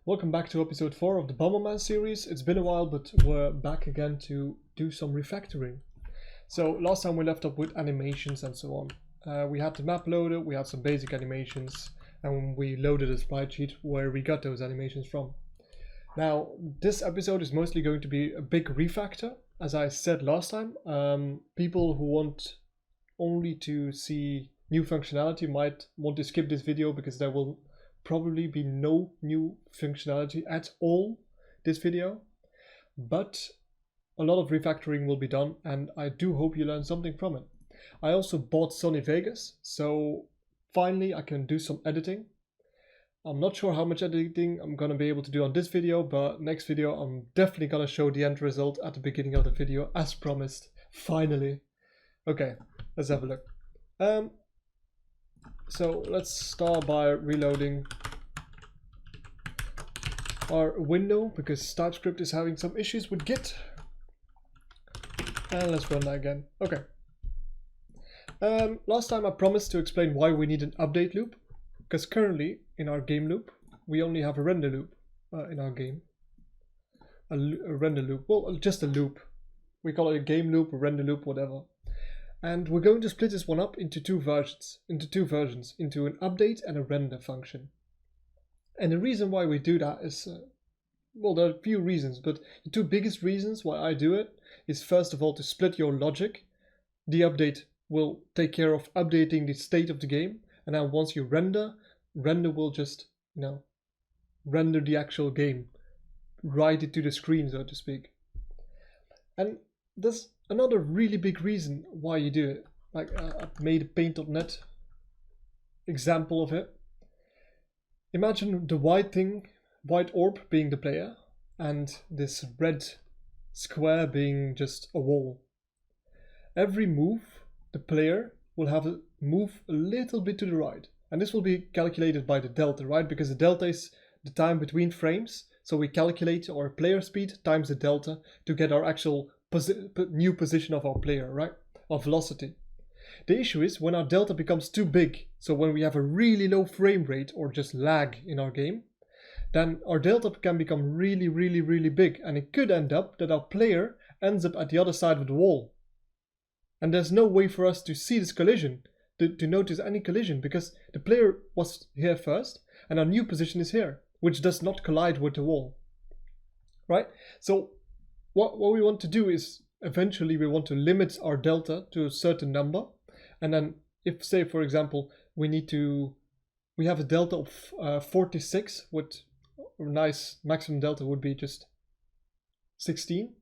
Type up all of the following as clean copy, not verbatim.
Welcome back to episode 4 of the Bomberman series. It's been a while, but we're back again to do some refactoring. So last time we left up with animations and so on. We had the map loaded, we had some basic animations, and we loaded a sprite sheet where we got those animations from. Now, this episode is mostly going to be a big refactor. As I said last time, people who want only to see new functionality might want to skip this video because there will probably be no new functionality at all this video, but a lot of refactoring will be done and I do hope you learn something from it. I also bought Sony Vegas, so finally I can do some editing. I'm not sure how much editing I'm gonna be able to do on this video, but next video I'm definitely gonna show the end result at the beginning of the video as promised. Finally. Okay, let's have a look. So let's start by reloading our window because TypeScript is having some issues with Git. And let's run that again. Okay. Last time I promised to explain why we need an update loop, because currently in our game loop we only have a render loop in our game. A render loop, well, just a loop. We call it a game loop, a render loop, whatever. And we're going to split this one up into two versions, into an update and a render function. And the reason why we do that is, well, there are a few reasons, but the two biggest reasons why I do it is first of all to split your logic. The update will take care of updating the state of the game, and then once you render will just, render the actual game, write it to the screen, so to speak. And there's another really big reason why you do it. Like I've made a paint.net example of it. Imagine the white orb being the player and this red square being just a wall. Every move, the player will have to move a little bit to the right. And this will be calculated by the delta, right? Because the delta is the time between frames. So we calculate our player speed times the delta to get our actual new position of our player, right? Our velocity. The issue is when our delta becomes too big, so when we have a really low frame rate or just lag in our game, then our delta can become really, really, really big, and it could end up that our player ends up at the other side of the wall. And there's no way for us to see this collision, to notice any collision, because the player was here first, and our new position is here, which does not collide with the wall, right? So what we want to do is eventually we want to limit our delta to a certain number, and then if, say, for example, we have a delta of 46, with a nice maximum delta would be just 16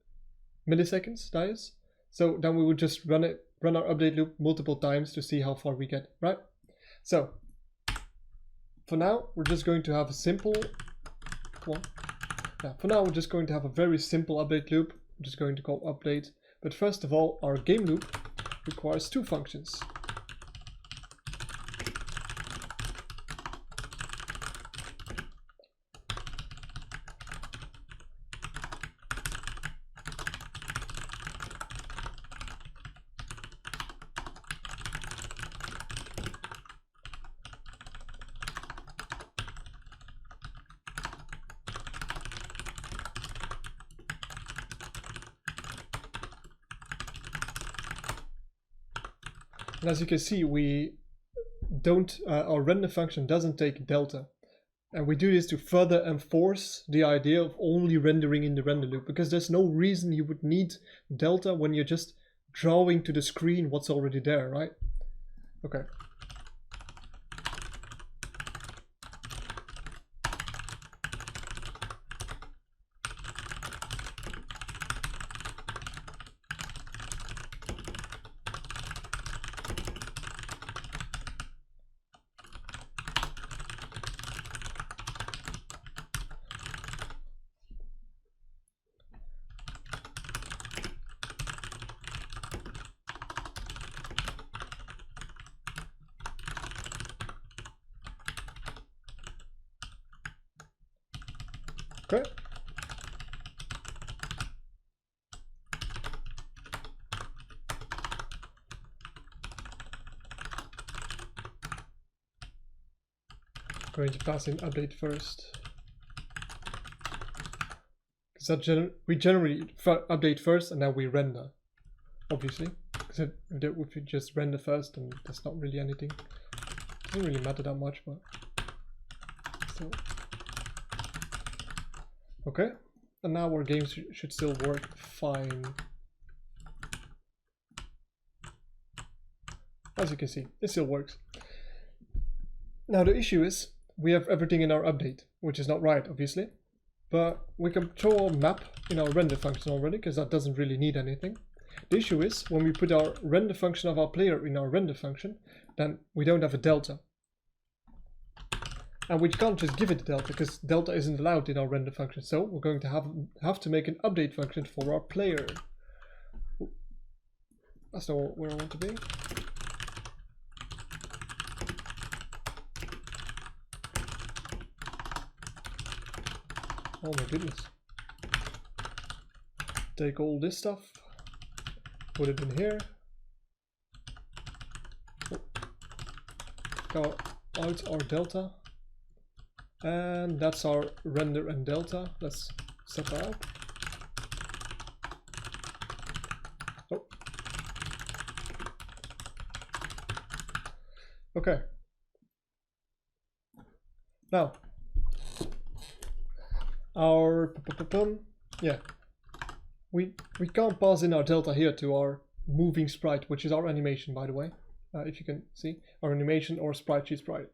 milliseconds, that is. So then we would just run our update loop multiple times to see how far we get, right? So for now we're just going to have a simple one. Yeah, for now we're just going to have a very simple update loop. I'm just going to call update. But first of all, our game loop requires two functions. And as you can see, our render function doesn't take delta. And we do this to further enforce the idea of only rendering in the render loop, because there's no reason you would need delta when you're just drawing to the screen what's already there, right? Okay. Okay. Going to pass in update first. So we generally update first and then we render, obviously. Because if we just render first, then that's not really anything. It doesn't really matter that much, but still. Okay, and now our games should still work fine. As you can see, it still works. Now the issue is, we have everything in our update, which is not right, obviously. But we can throw a map in our render function already, because that doesn't really need anything. The issue is, when we put our render function of our player in our render function, then we don't have a delta. And we can't just give it a delta, because delta isn't allowed in our render function. So we're going to have to make an update function for our player. That's not where I want to be. Oh my goodness. Take all this stuff, put it in here. Go out our delta. And that's our render and delta. Let's set that up. Oh. Okay. Now, our we can't pass in our delta here to our moving sprite, which is our animation, by the way, if you can see our animation or sprite sheet sprite.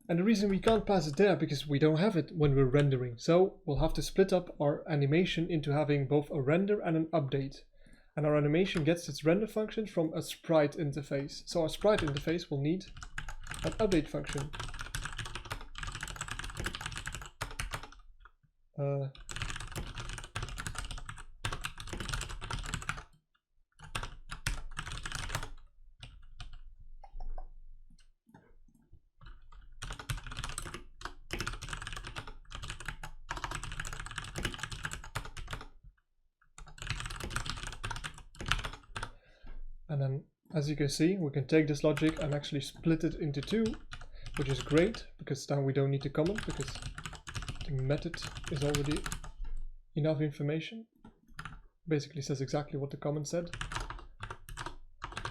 And the reason we can't pass it there because we don't have it when we're rendering. So we'll have to split up our animation into having both a render and an update. And our animation gets its render function from a sprite interface. So our sprite interface will need an update function. And then, as you can see, we can take this logic and actually split it into two, which is great, because then we don't need to comment, because the method is already enough information. Basically says exactly what the comment said.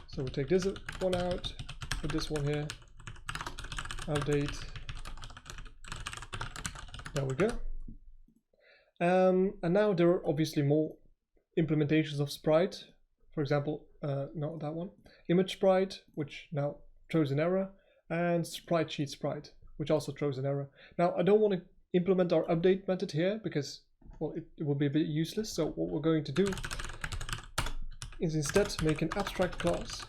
So we take this one out, put this one here, update. There we go. And now there are obviously more implementations of sprite. For example, not that one. Image sprite, which now throws an error, and sprite sheet sprite, which also throws an error. Now I don't want to implement our update method here because, well, it will be a bit useless. So what we're going to do is instead make an abstract class.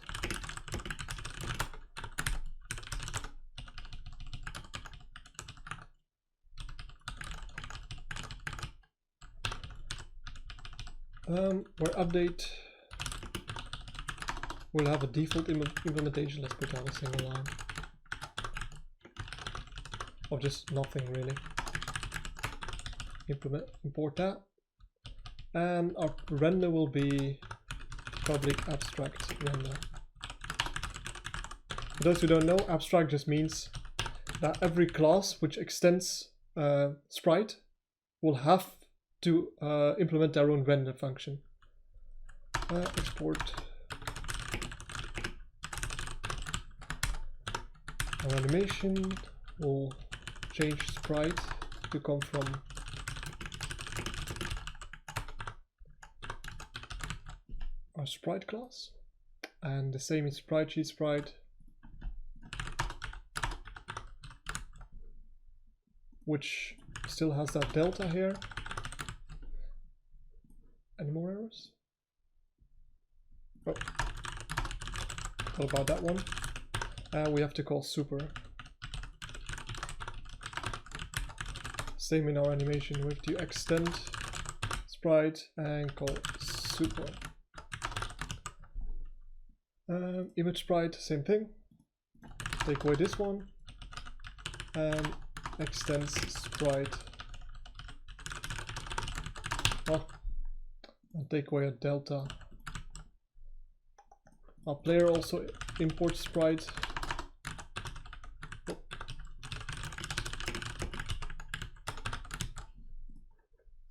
Where update will have a default implementation. Let's put down a single line of just nothing really. Import that, and our render will be public abstract render. For those who don't know, abstract just means that every class which extends sprite will have to implement their own render function. Export our animation will change sprite to come from our sprite class, and the same in sprite sheet sprite, which still has that delta here. Any more errors? Oh, what about that one? We have to call super. Same in our animation, we have to extend sprite and call super. Image sprite, same thing. Take away this one and extends sprite. Oh, and take away a delta. Our player also imports sprite.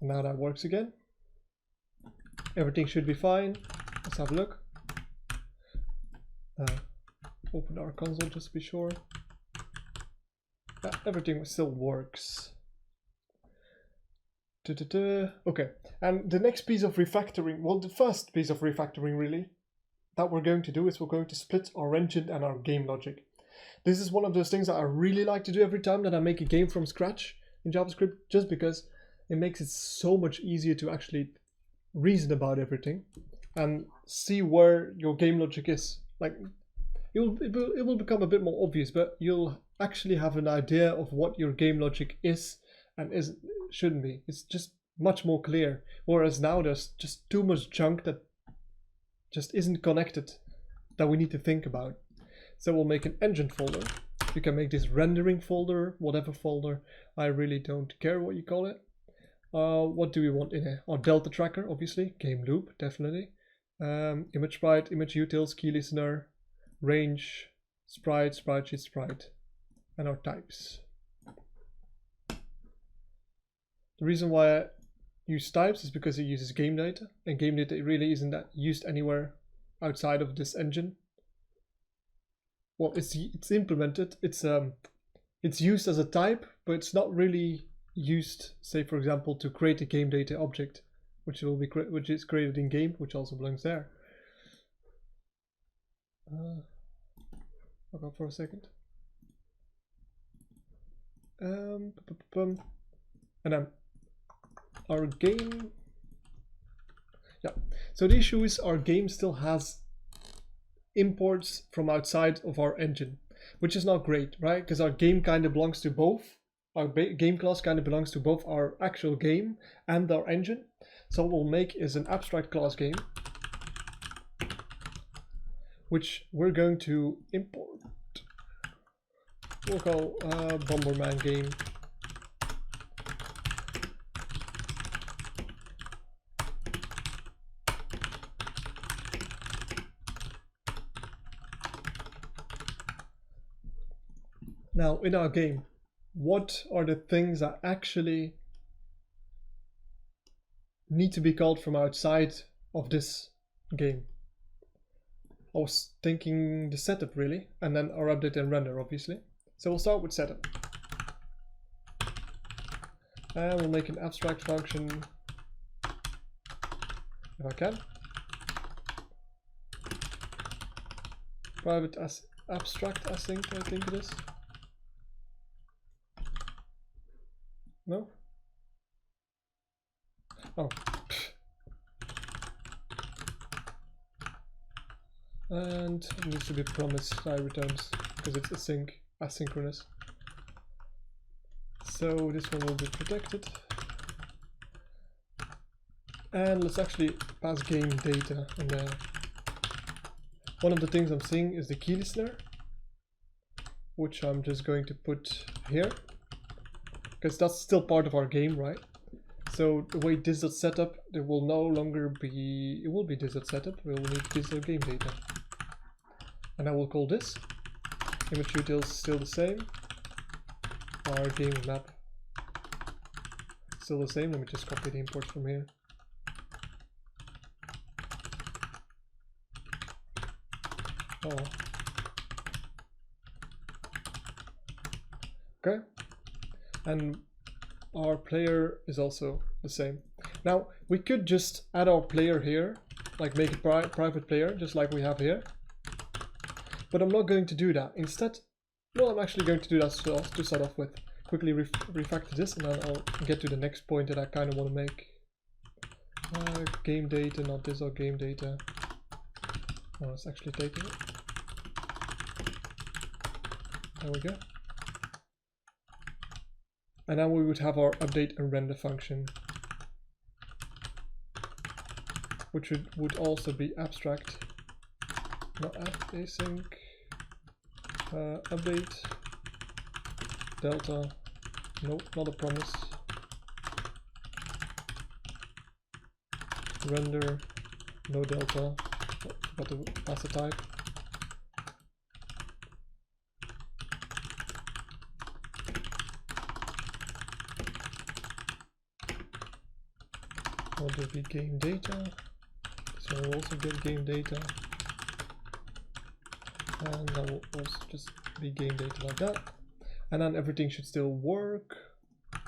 Now that works again. Everything should be fine. Let's have a look. Open our console just to be sure. Yeah, everything still works. Okay, and the next piece of refactoring, well, the first piece of refactoring really, that we're going to do is we're going to split our engine and our game logic. This is one of those things that I really like to do every time that I make a game from scratch in JavaScript, just because it makes it so much easier to actually reason about everything and see where your game logic is. Like, it will become a bit more obvious, but you'll actually have an idea of what your game logic is and shouldn't be. It's just much more clear. Whereas now there's just too much junk that just isn't connected that we need to think about. So we'll make an engine folder. You can make this rendering folder, whatever folder. I really don't care what you call it. What do we want in here? Our delta tracker, obviously. Game loop, definitely. Image sprite, image utils, key listener, range, sprite, sprite, sprite, and our types. The reason why I use types is because it uses game data, and game data really isn't that used anywhere outside of this engine. Well, it's implemented. It's used as a type, but it's not really used, say for example, to create a game data object, which is created in game, which also belongs there. Hold on for a second. And then our game. Yeah. So the issue is our game still has imports from outside of our engine, which is not great, right? Because our game kind of belongs to both. Our game class kind of belongs to both our actual game and our engine. So what we'll make is an abstract class game, which we're going to import. We'll call Bomberman game. Now, in our game, what are the things that actually need to be called from outside of this game? I was thinking the setup really, and then our update and render obviously. So we'll start with setup. And we'll make an abstract function, if I can. Private abstract async, I think it is. No? Oh. And it needs to be promise returns because it's asynchronous. So this one will be protected. And let's actually pass game data in there. One of the things I'm seeing is the key listener, which I'm just going to put here, because that's still part of our game, right? So the way this.setup, there will no longer be, it will be this.setup, we will need this.game data. And I will call this. Image utils still the same. Our game map still the same. Let me just copy the import from here. Oh. Okay. And our player is also the same. Now we could just add our player here, like make a private player, just like we have here. But I'm not going to do that. Instead, well, I'm actually going to do that to start off with. Quickly refactor this, and then I'll get to the next point that I kind of want to make. Game data, not this or game data. Oh, it's actually taking it. There we go. And now we would have our update and render function, which would also be abstract, not async, update, delta, nope, not a promise, render, no delta, forgot to pass the type. will there be game data? So we'll also get game data. And that will also just be game data like that. And then everything should still work,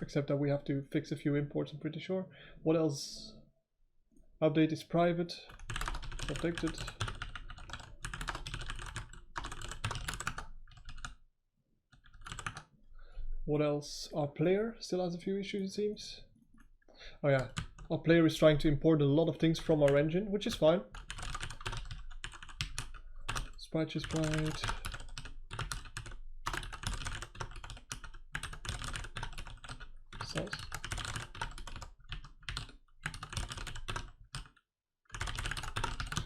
except that we have to fix a few imports, I'm pretty sure. What else? Update is private, protected. What else? Our player still has a few issues, it seems. Oh yeah, our player is trying to import a lot of things from our engine, which is fine. Sprite is sprite. Size.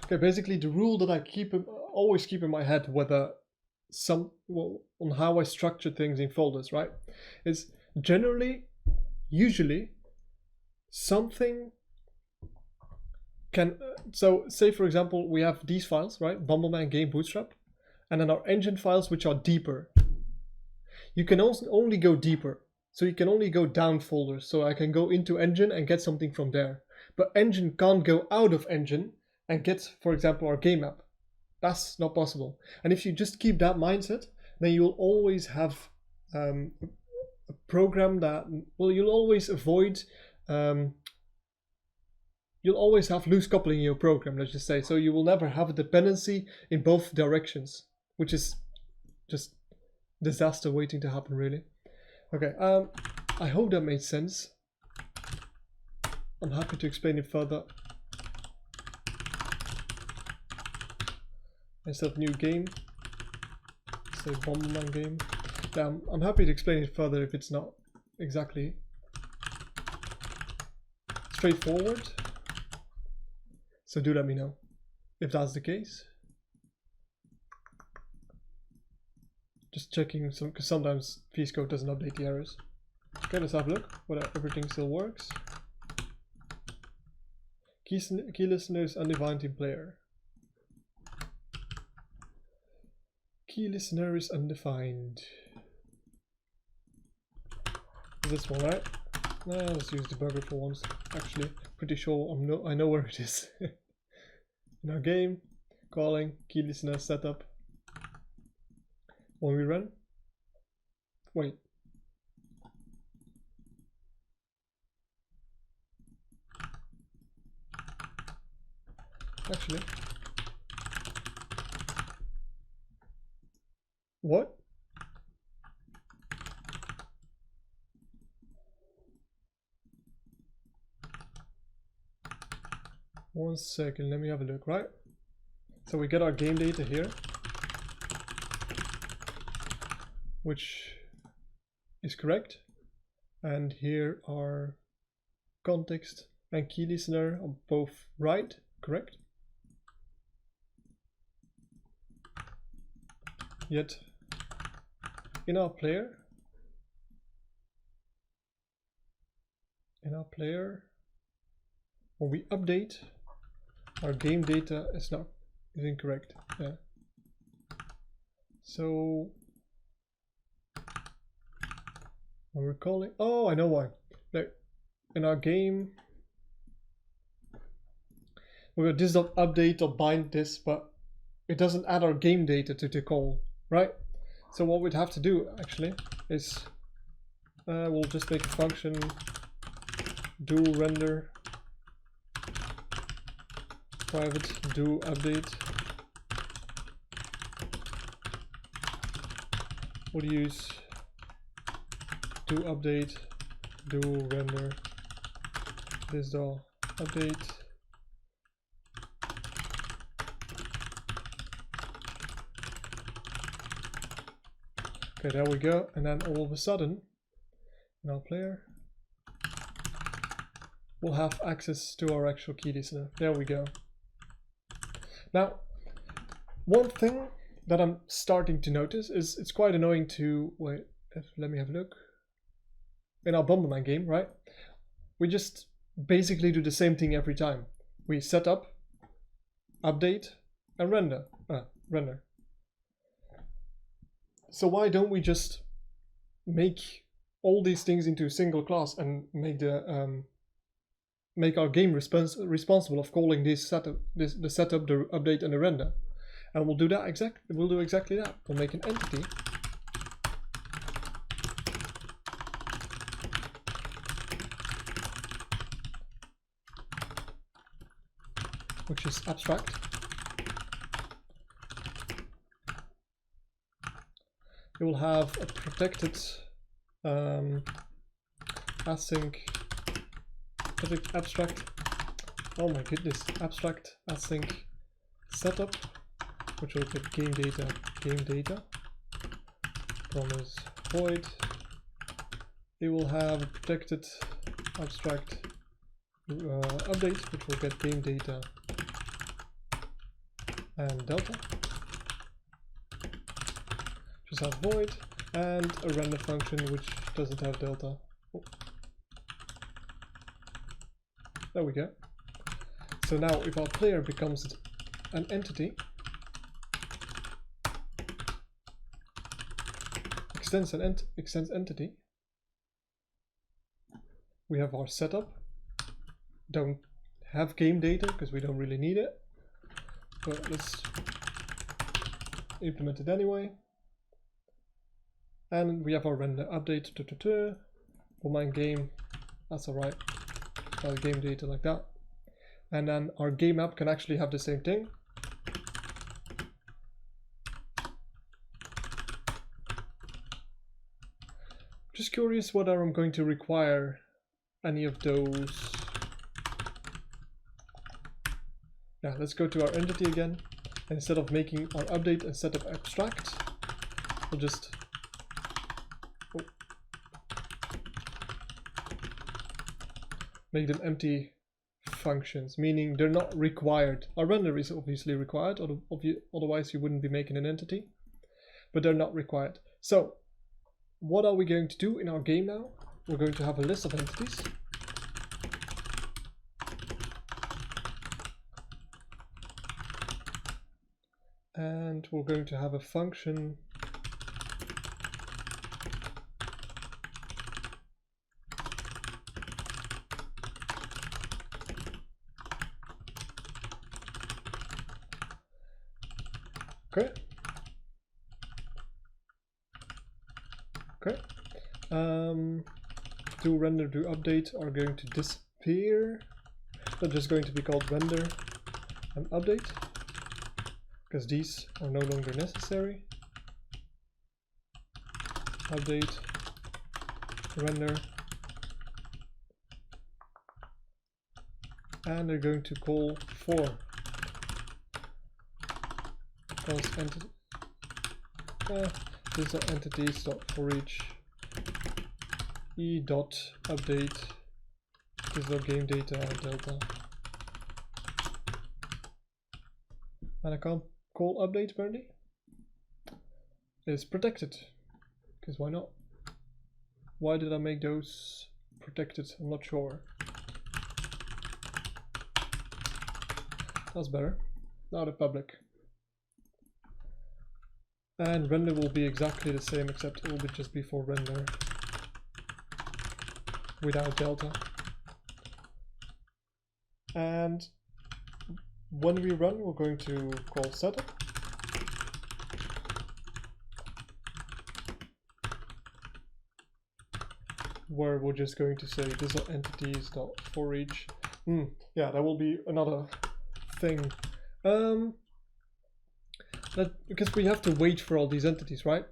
Okay, basically the rule that I always keep in my head, whether on how I structure things in folders, right, is generally, usually, something can, so say for example we have these files, right, Bomberman game bootstrap, and then our engine files which are deeper. You can also only go deeper, so you can only go down folders, so I can go into engine and get something from there, but engine can't go out of engine and get, for example, our game app. That's not possible. And if you just keep that mindset, then you'll always have a program that, well, you'll always avoid, you'll always have loose coupling in your program, let's just say. So you will never have a dependency in both directions, which is just disaster waiting to happen, really. Okay, I hope that made sense. I'm happy to explain it further. Instead of new game, say Bomberman game. Yeah, I'm happy to explain it further if it's not exactly straightforward. So do let me know if that's the case. Just checking because sometimes VS Code doesn't update the errors. Okay, let's have a look whether everything still works. Key listener is undefined in player. Key listener is undefined. This one, right? Let's use debugger for once. Actually, pretty sure I know where it is. In our game, calling key listener setup. When we run, wait. Actually, what? One second, let me have a look, right? So we get our game data here, which is correct. And here are context and key listener are both right, correct? Yet in our player, when we update, our game data is incorrect. Yeah. So when we're calling, oh, I know why. Like in our game, we got this update or bind this, but it doesn't add our game data to the call, right? So what we'd have to do actually is we'll just make a function do render private do update. We'll use do update do render this doll update. Okay, there we go. And then all of a sudden, in our player, we'll have access to our actual key listener. There we go. Now, one thing that I'm starting to notice is it's quite annoying to, wait, let me have a look. In our Bomberman game, right? We just basically do the same thing every time. We set up, update, and render. So why don't we just make all these things into a single class and make the make our game responsible of calling this setup, the setup, the update, and the render. And we'll do that we'll do exactly that. We'll make an entity which is abstract. It will have a protected async abstract. Oh my goodness, abstract async setup, which will get game data, promise void. It will have a protected abstract update, which will get game data and delta. Just have void, and a render function which doesn't have delta. Oh. There we go. So now if our player becomes an entity, extends entity, we have our setup. Don't have game data because we don't really need it, but let's implement it anyway. And we have our render update. For my game, that's alright. Game data like that. And then our game app can actually have the same thing. Just curious whether I'm going to require any of those. Yeah, let's go to our entity again. And instead of making our update and setup abstract, we'll just make them empty functions, meaning they're not required. Our render is obviously required, otherwise you wouldn't be making an entity, but they're not required. So what are we going to do in our game now? We're going to have a list of entities. And we're going to have a function okay. Do render, do update are going to disappear. They're just going to be called render and update, because these are no longer necessary. Update, render, and they're going to call for entity. These are entities.forEach e.update. These are game data and delta. And I can't call update apparently. It's protected, because why not? Why did I make those protected? I'm not sure. That's better. Now the public. And render will be exactly the same, except it will be just before render without delta. And when we run, we're going to call setup. Where we're just going to say these are entities.forEach. Yeah, that will be another thing. Because we have to wait for all these entities, right?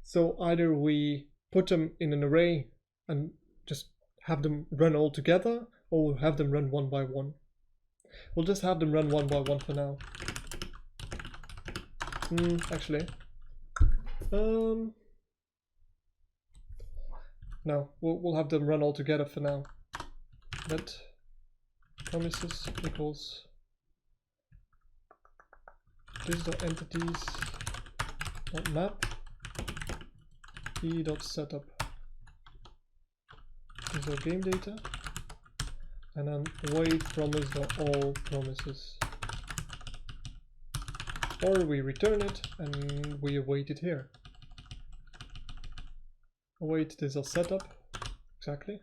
So either we put them in an array and just have them run all together, or we'll have them run one by one. We'll just have them run one by one for now. Actually, no, we'll have them run all together for now. Let promises equals digital entities dot map e.setup. These are game data, and then wait promise dot all promises. Or we return it and we await it here. Await this is setup, exactly.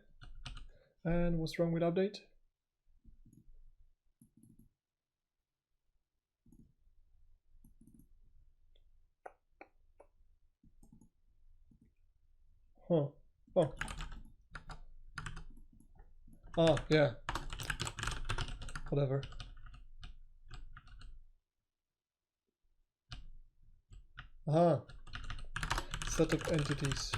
And what's wrong with update? Huh. Oh. Ah, yeah. Whatever. Aha. Setup entities.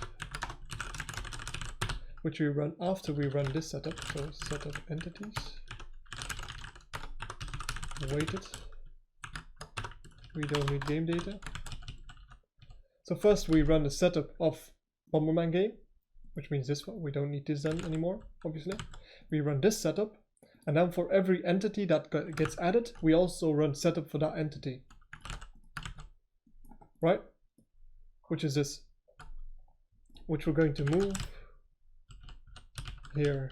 Which we run after we run this setup. So setup entities. Weighted. We don't need game data. So first we run the setup of Bomberman game, which means this one. We don't need this done anymore, obviously. We run this setup, and then for every entity that gets added, we also run setup for that entity. Right? Which is this. Which we're going to move here.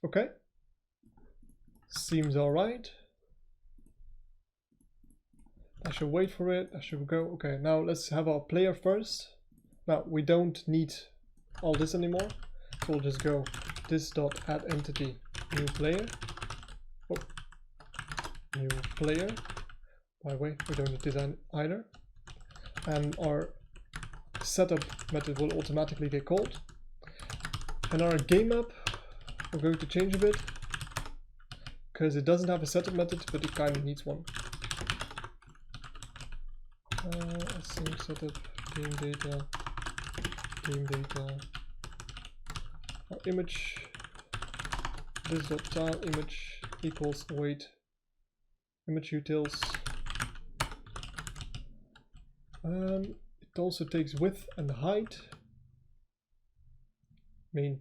Okay. Seems alright. I should wait for it. I should go. Okay, now let's have our player first. Now we don't need all this anymore. So we'll just go this.addEntity new player. Oh. New player. By the way, we don't need this either. And our setup method will automatically get called. And our game map, we're going to change a bit because it doesn't have a setup method, but it kind of needs one. Async setup game data. Our image this.tile image equals weight image utils. It also takes width and height. I mean,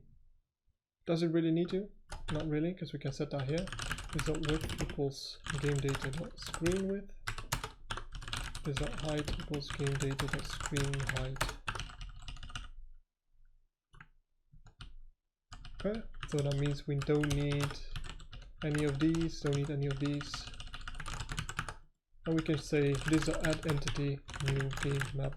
does it really need to? Not really, because we can set that here. This.width equals game data.screen width. This.height equals game data.screen height. Okay, so that means we don't need any of these, don't need any of these. And we can say this.addEntity new game map.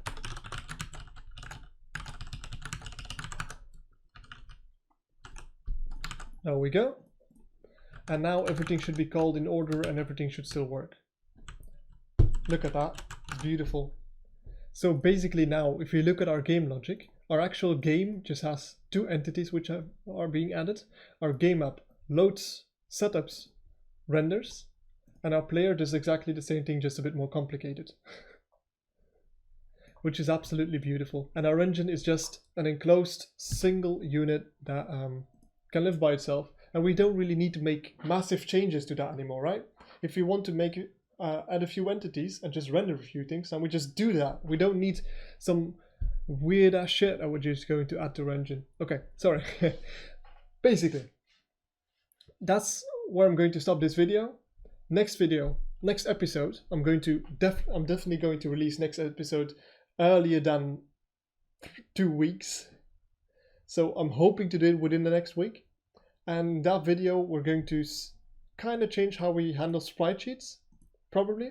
There we go. And now everything should be called in order and everything should still work. Look at that, it's beautiful. So basically now, if you look at our game logic, our actual game just has two entities which are being added. Our game app loads, setups, renders, and our player does exactly the same thing, just a bit more complicated. Which is absolutely beautiful. And our engine is just an enclosed single unit that can live by itself. And we don't really need to make massive changes to that anymore, right? If you want to make add a few entities and just render a few things, and we just do that. We don't need some weird ass shit that we're just going to add to our engine. Okay, sorry. Basically, that's where I'm going to stop this video. Next episode, I'm definitely going to release next episode earlier than 2 weeks. So I'm hoping to do it within the next week. And that video, we're going to kind of change how we handle sprite sheets, probably.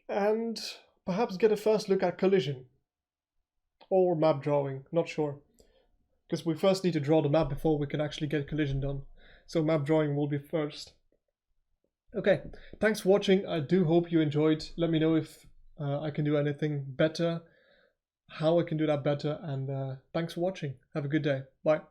And perhaps get a first look at collision. Or map drawing, not sure. Because we first need to draw the map before we can actually get collision done. So map drawing will be first. Okay, thanks for watching. I do hope you enjoyed. Let me know if I can do anything better, how I can do that better, and thanks for watching. Have a good day. Bye.